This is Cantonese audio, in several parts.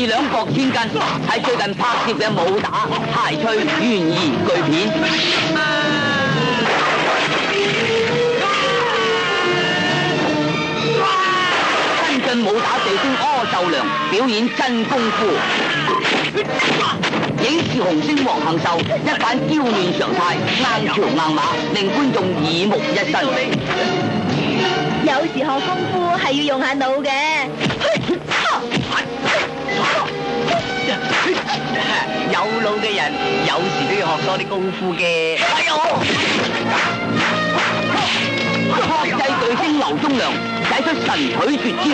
四兩搏千斤係最近拍攝嘅武打諧趣懸疑巨片。新晉武打巨星柯受良表演真功夫，影視紅星黃杏秀一反嬌嫩常態，硬橋硬馬，令觀眾耳目一新。有時學功夫係要用下腦嘅。有腦嘅人有時都要學多啲功夫嘅。哎呦！國際巨星劉忠良使出神腿絕招，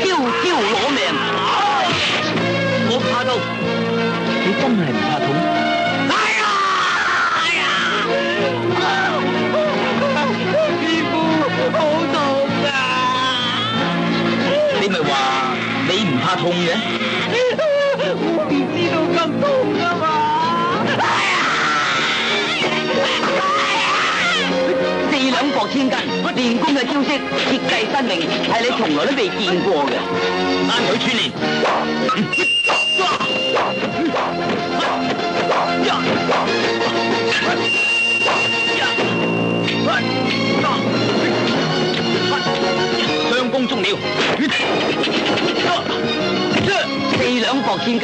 招招攞命。我怕痛，你真係唔怕痛？哎呀！哎呀！師傅，好痛啊！你咪話你唔怕痛嘅？我唔知道咁痛㗎嘛！四兩搏千斤，練功嘅招式設計新穎，係你從來都未見過嘅。單腿串連，雙弓中了。四兩搏千斤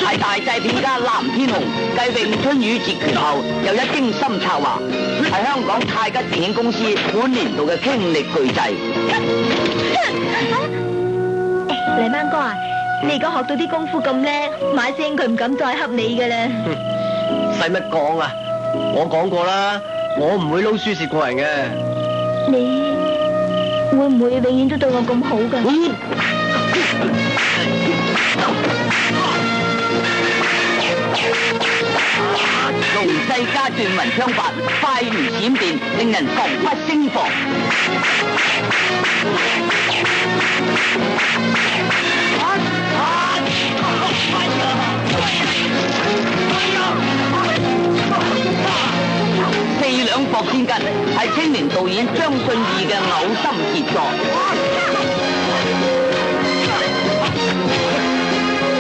係大製片家藍天雄繼詠春與截拳後又一精心策劃，係香港太吉電影公司本年度嘅傾力巨製。黎班哥啊，你而家學到啲功夫咁叻，買聲佢唔敢再恰你㗎啦。使乜講啊？我講過啦，我唔會撈輸蝕過人嘅。你會唔會永遠都對我咁好㗎？龍世家段紋槍法快如閃電，令人防不勝防。四兩搏千斤係青年導演張信義嘅嘔心傑作。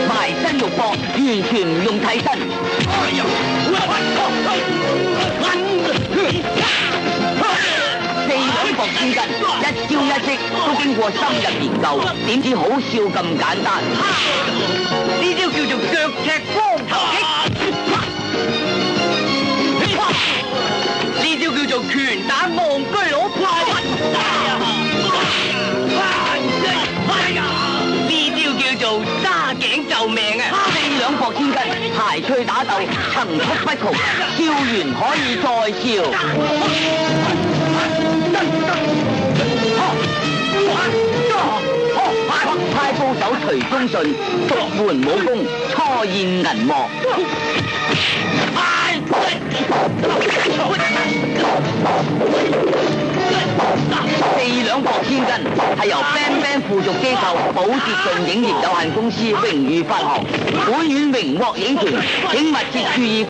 埋身肉搏，完全唔用替身。四兩搏千斤，一招一式都經過深入研究，點知好笑咁簡單？呢招叫做腳踢光頭擊，呢招叫做拳打望居佬派。做揸頸救命啊！四兩搏千斤，諧趣打鬥層出不窮，笑完可以再笑。派高手徐忠信獨門武功初現銀幕。四兩搏千斤係由 Bang Bang 附屬機構寶捷順影業有限公司榮譽發行，本院榮獲影權，請密切注意。